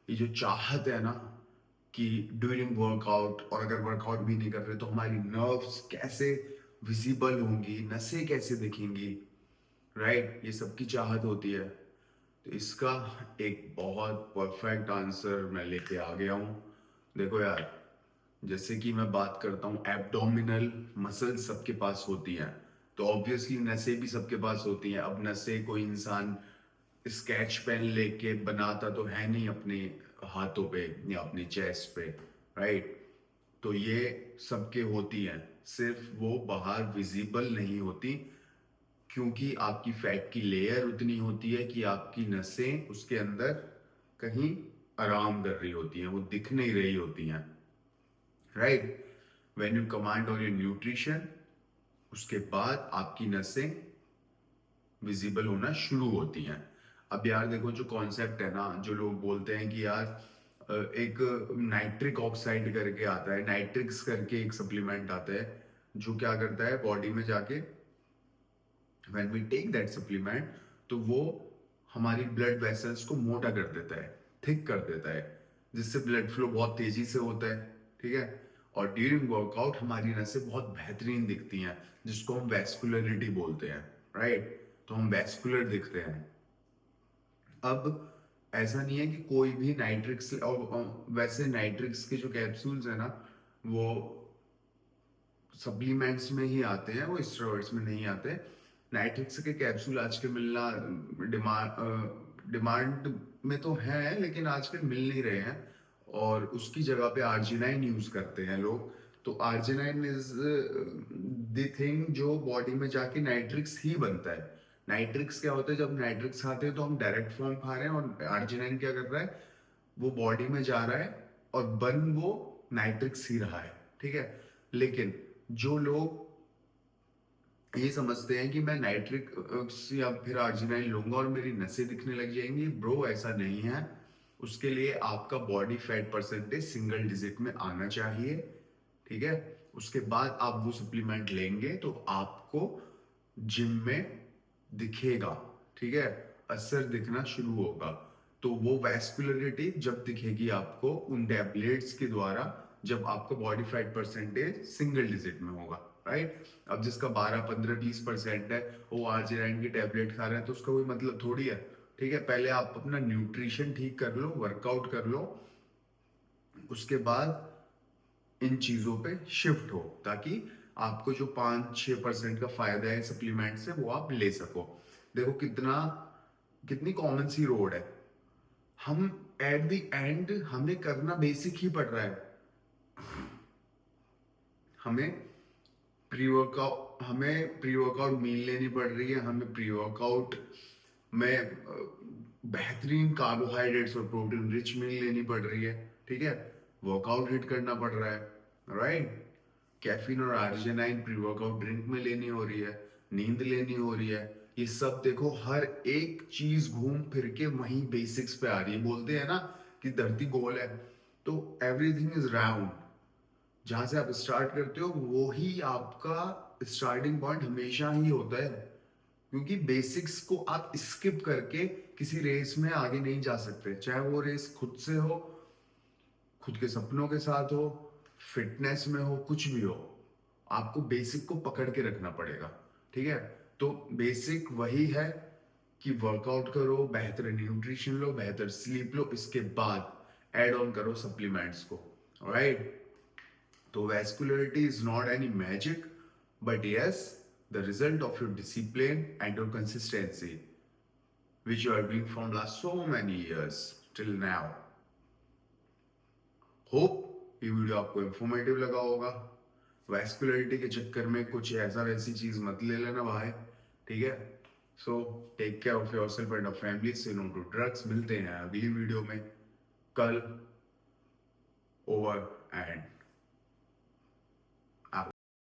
ये जो चाहत है ना कि ड्यूरिंग वर्कआउट और अगर वर्कआउट भी नहीं कर रहे तो हमारी नर्व्स कैसे विजिबल होंगी, नसें कैसे दिखेंगी, राइट? ये सबकी चाहत होती है। तो इसका एक बहुत परफेक्ट आंसर मैं लेके आ गया हूँ। देखो यार, जैसे कि मैं बात करता हूँ, एब्डोमिनल मसल्स सबके पास होती हैं, तो ऑब्वियसली नसें भी सबके पास होती हैं। अब नसें कोई इंसान स्केच पेन लेके बनाता तो है नहीं अपने हाथों पे या अपने चेस्ट पे, राइट? तो ये सबके होती हैं, सिर्फ वो बाहर विजिबल नहीं होती, क्योंकि आपकी फैट की लेयर उतनी होती है कि आपकी नसें उसके अंदर कहीं आराम कर रही होती हैं, वो दिख नहीं रही होती हैं, right? When you command on your nutrition, उसके बाद आपकी नसें विजिबल होना शुरू होती हैं। अब यार देखो, जो कॉन्सेप्ट है ना, जो लोग बोलते हैं कि यार एक नाइट्रिक ऑक्साइड करके आता है, नाइट्रिक्स करके एक सप्लीमेंट आता है, जो क्या करता है बॉडी में जाके, when we take that supplement, तो वो हमारी ब्लड वेसल्स को मोटा कर देता है, थिक कर देता है, जिससे ब्लड फ्लो बहुत तेजी से होता है, ठीक है? और ड्यूरिंग वर्कआउट हमारी नसें बहुत बेहतरीन दिखती हैं, जिसको हम वैस्कुलरिटी बोलते हैं, राइट? तो हम वैस्कुलर दिखते हैं। अब ऐसा नहीं है कि कोई भी नाइट्रिक्स, और वैसे नाइट्रिक्स के जो कैप्सूल्स है ना, वो सप्लीमेंट्स में ही आते हैं, वो स्टेरॉइड्स में नहीं आते। नाइट्रिक्स के कैप्सूल आजकल मिलना डिमांड में तो है, लेकिन आजकल मिल नहीं रहे हैं, और उसकी जगह पे आर्जिनाइन यूज करते हैं लोग। तो आर्जिनाइन इज द थिंग जो बॉडी में जाके नाइट्रिक्स ही बनता है। नाइट्रिक्स क्या होता है, जब नाइट्रिक्स खाते हैं तो हम डायरेक्ट फॉर्म खा रहे हैं, और आर्जिनाइन क्या कर रहा है, वो बॉडी में जा रहा है और बन वो नाइट्रिक्स ही रहा है, ठीक है? लेकिन जो लोग ये समझते हैं कि मैं नाइट्रिक या फिर आर्जिनाइन लूंगा और मेरी नसें दिखने लग जाएंगी, ब्रो ऐसा नहीं है। उसके लिए आपका body fat percentage single digit में आना चाहिए, ठीक है? उसके बाद आप वो सप्लीमेंट लेंगे तो आपको जिम में दिखेगा, ठीक है? असर दिखना शुरू होगा। तो वो वैस्कुलरिटी जब दिखेगी आपको उन टैबलेट्स के द्वारा, जब आपका body fat percentage single digit में होगा, राइट? अब जिसका 12, 15, 20% है, वो आर्जिनाइन की टैबलेट खा रहे हैं, तो उसका कोई मतलब थोड़ी है, ठीक है? पहले आप अपना न्यूट्रिशन ठीक कर लो, वर्कआउट कर लो, उसके बाद इन चीजों पे शिफ्ट हो, ताकि आपको जो 5-6% का फायदा है सप्लीमेंट से, वो आप ले सको। देखो कितनी कॉमन सी रोड है। हम एट द एंड हमें करना बेसिक ही पड़ रहा है। हमें प्री वर्कआउट मील लेनी पड़ रही है, हमें प्री वर्कआउट में बेहतरीन कार्बोहाइड्रेट्स और प्रोटीन रिच मील लेनी पड़ रही है, ठीक है? वर्कआउट हिट करना पड़ रहा है, राइट? कैफीन और आर्जिनाइन प्री वर्कआउट ड्रिंक में लेनी हो रही है, नींद लेनी हो रही है। ये सब देखो, हर एक चीज घूम फिर के वहीं बेसिक्स पे आ रही है। बोलते हैं ना कि धरती गोल है, तो एवरीथिंग इज राउंड। जहां से आप स्टार्ट करते हो वो ही आपका स्टार्टिंग पॉइंट हमेशा ही होता है, क्योंकि बेसिक्स को आप स्किप करके किसी रेस में आगे नहीं जा सकते, चाहे वो रेस खुद से हो, खुद के सपनों के साथ हो, फिटनेस में हो, कुछ भी हो। आपको बेसिक को पकड़ के रखना पड़ेगा, ठीक है? तो बेसिक वही है कि वर्कआउट करो, बेहतर न्यूट्रिशन लो, बेहतर स्लीप लो, इसके बाद एड ऑन करो सप्लीमेंट्स को, राइट? तो vascularity is not any magic, but yes, the result of your discipline and your consistency, which you are doing from last so many years till now. Hope ये video आपको informative लगा होगा। Vascularity के चक्कर में कुछ ऐसा वैसी चीज मत ले लेना भाई, ठीक है? So take care of yourself and of family, say no to drugs. मिलते हैं अगली वीडियो में कल। Over and